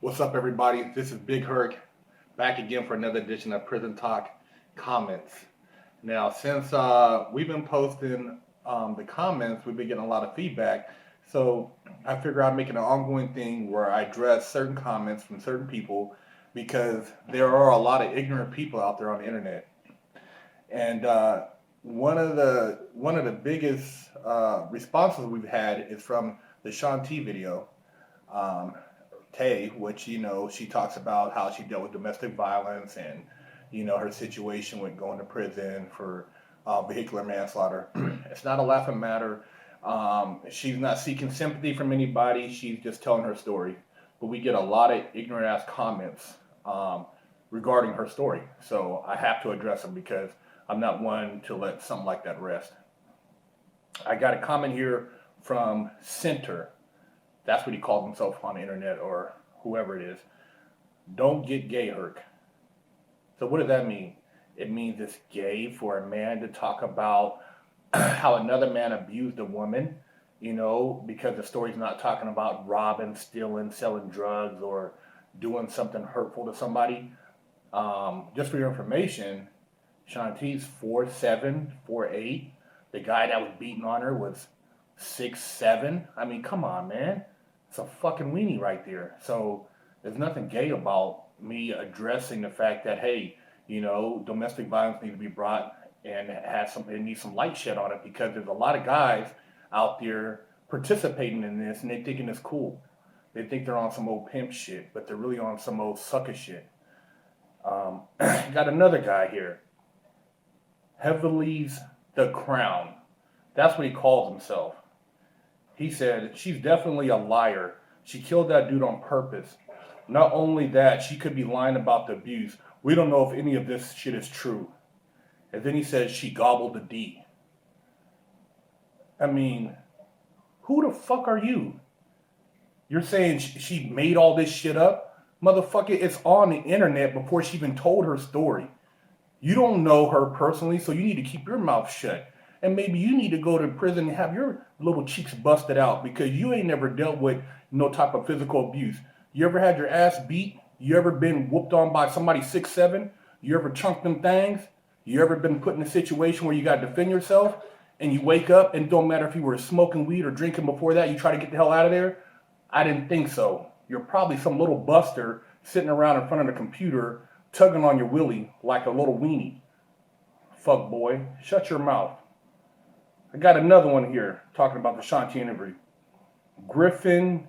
What's up, everybody? This is Big Herc, back again for another edition of Prison Talk Comments. Now, since we've been posting the comments, we've been getting a lot of feedback. So I figure I'm making an ongoing thing where I address certain comments from certain people because there are a lot of ignorant people out there on the internet. And one of the biggest responses we've had is from the Sean T video. Um, Tay, which she talks about how she dealt with domestic violence and her situation with going to prison for vehicular manslaughter. It's not a laughing matter. She's not seeking sympathy from anybody. She's just telling her story. But we get a lot of ignorant ass comments regarding her story. So I have to address them because I'm not one to let something like that rest. I got a comment here from Center. That's what he calls himself on the internet, or whoever it is. Don't get gay, Herc. So what does that mean? It means it's gay for a man to talk about how another man abused a woman, because the story's not talking about robbing, stealing, selling drugs, or doing something hurtful to somebody. Just for your information, Shanti's 4'7", 4'8". The guy that was beating on her was 6'7". I mean, come on, man. It's a fucking weenie right there. So there's nothing gay about me addressing the fact that, hey, domestic violence needs to be brought and it needs some light shed on it, because there's a lot of guys out there participating in this and they thinking it's cool. They think they're on some old pimp shit, but they're really on some old sucker shit. Got another guy here. Heavy's the Crown. That's what he calls himself. He said, she's definitely a liar. She killed that dude on purpose. Not only that, she could be lying about the abuse. We don't know if any of this shit is true. And then he says she gobbled the D. I mean, who the fuck are you? You're saying she made all this shit up? Motherfucker, it's on the internet before she even told her story. You don't know her personally, so you need to keep your mouth shut. And maybe you need to go to prison and have your little cheeks busted out, because you ain't never dealt with no type of physical abuse. You ever had your ass beat? You ever been whooped on by somebody 6'7"? You ever chunked them things? You ever been put in a situation where you got to defend yourself and you wake up and it don't matter if you were smoking weed or drinking before that, you try to get the hell out of there? I didn't think so. You're probably some little buster sitting around in front of the computer tugging on your willy like a little weenie. Fuck boy, shut your mouth. I got another one here talking about the Shanti interview. Griffin,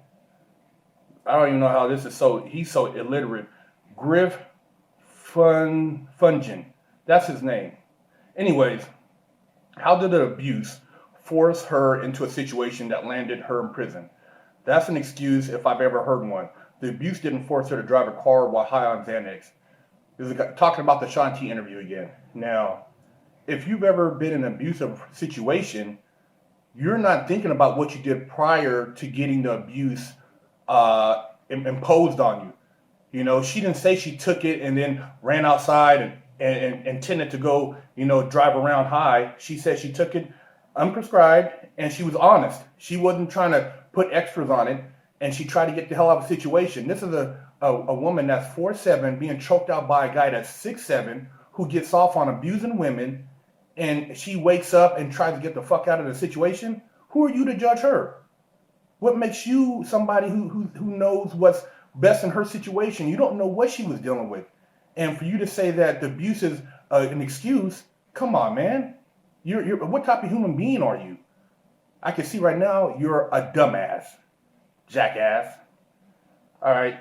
I don't even know how this is he's so illiterate. Griff Fungin, that's his name. Anyways, how did the abuse force her into a situation that landed her in prison? That's an excuse if I've ever heard one. The abuse didn't force her to drive a car while high on Xanax. This is talking about the Shanti interview again. Now, if you've ever been in an abusive situation, you're not thinking about what you did prior to getting the abuse imposed on you. She didn't say she took it and then ran outside and intended to go, drive around high. She said she took it unprescribed and she was honest. She wasn't trying to put extras on it, and she tried to get the hell out of the situation. This is a woman that's 4'7", being choked out by a guy that's 6'7", who gets off on abusing women, and she wakes up and tries to get the fuck out of the situation. Who are you to judge her? What makes you somebody who knows what's best in her situation? You don't know what she was dealing with. And for you to say that the abuse is an excuse, come on, man. You're what type of human being are you? I can see right now you're a dumbass, jackass. All right,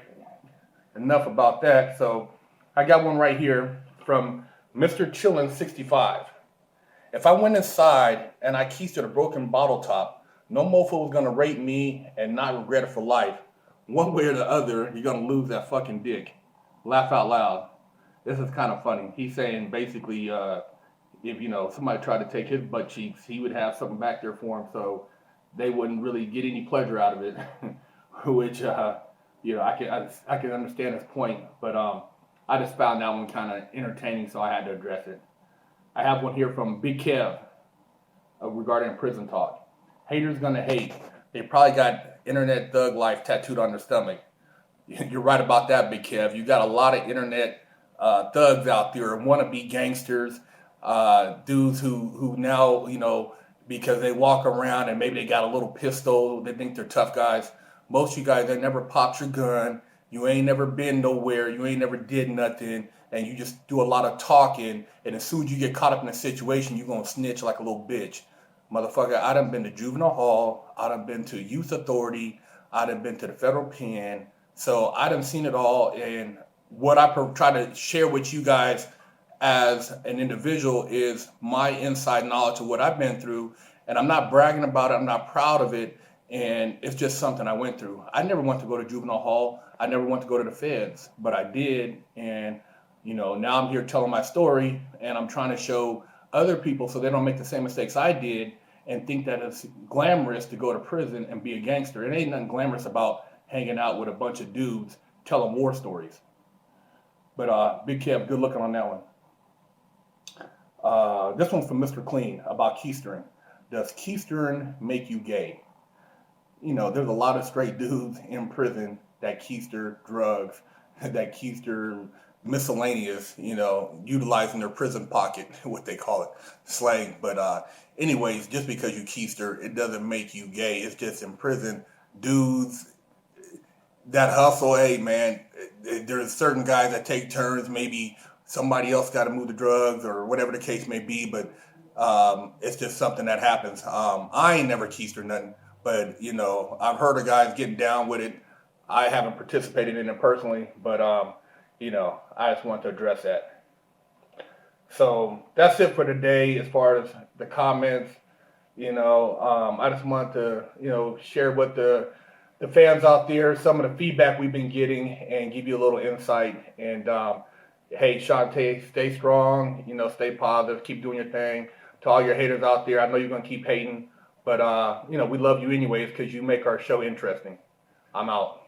enough about that. So I got one right here from Mr. Chillin65. If I went inside and I keistered a broken bottle top, no mofo was gonna rape me and not regret it for life. One way or the other, you're gonna lose that fucking dick. Laugh out loud. This is kind of funny. He's saying basically, if somebody tried to take his butt cheeks, he would have something back there for him, so they wouldn't really get any pleasure out of it. Which I can understand his point, but I just found that one kind of entertaining, so I had to address it. I have one here from Big Kev regarding prison talk. Haters gonna hate. They probably got internet thug life tattooed on their stomach. You're right about that, Big Kev. You got a lot of internet thugs out there, wannabe gangsters, dudes who now, because they walk around and maybe they got a little pistol, they think they're tough guys. Most of you guys, they never popped your gun. You ain't never been nowhere. You ain't never did nothing. And you just do a lot of talking. And as soon as you get caught up in a situation, you're going to snitch like a little bitch. Motherfucker, I done been to juvenile hall. I done been to youth authority. I done been to the federal pen. So I done seen it all. And what I try to share with you guys as an individual is my inside knowledge of what I've been through. And I'm not bragging about it. I'm not proud of it. And it's just something I went through. I never went to go to juvenile hall. I never went to go to the feds, but I did. And, now I'm here telling my story, and I'm trying to show other people so they don't make the same mistakes I did and think that it's glamorous to go to prison and be a gangster. It ain't nothing glamorous about hanging out with a bunch of dudes telling war stories. But Big Kev, good looking on that one. This one's from Mr. Clean about keistering. Does keistering make you gay? There's a lot of straight dudes in prison that keister drugs, that keister miscellaneous, utilizing their prison pocket, what they call it, slang. But anyways, just because you keister, it doesn't make you gay. It's just in prison, dudes that hustle. Hey, man, there's certain guys that take turns. Maybe somebody else got to move the drugs or whatever the case may be. But it's just something that happens. I ain't never keistered nothing. But, I've heard of guys getting down with it. I haven't participated in it personally, but, I just want to address that. So that's it for today as far as the comments. I just want to, share with the fans out there some of the feedback we've been getting and give you a little insight. And, hey, Shantae, stay strong, stay positive, keep doing your thing. To all your haters out there, I know you're going to keep hating. But, we love you anyways because you make our show interesting. I'm out.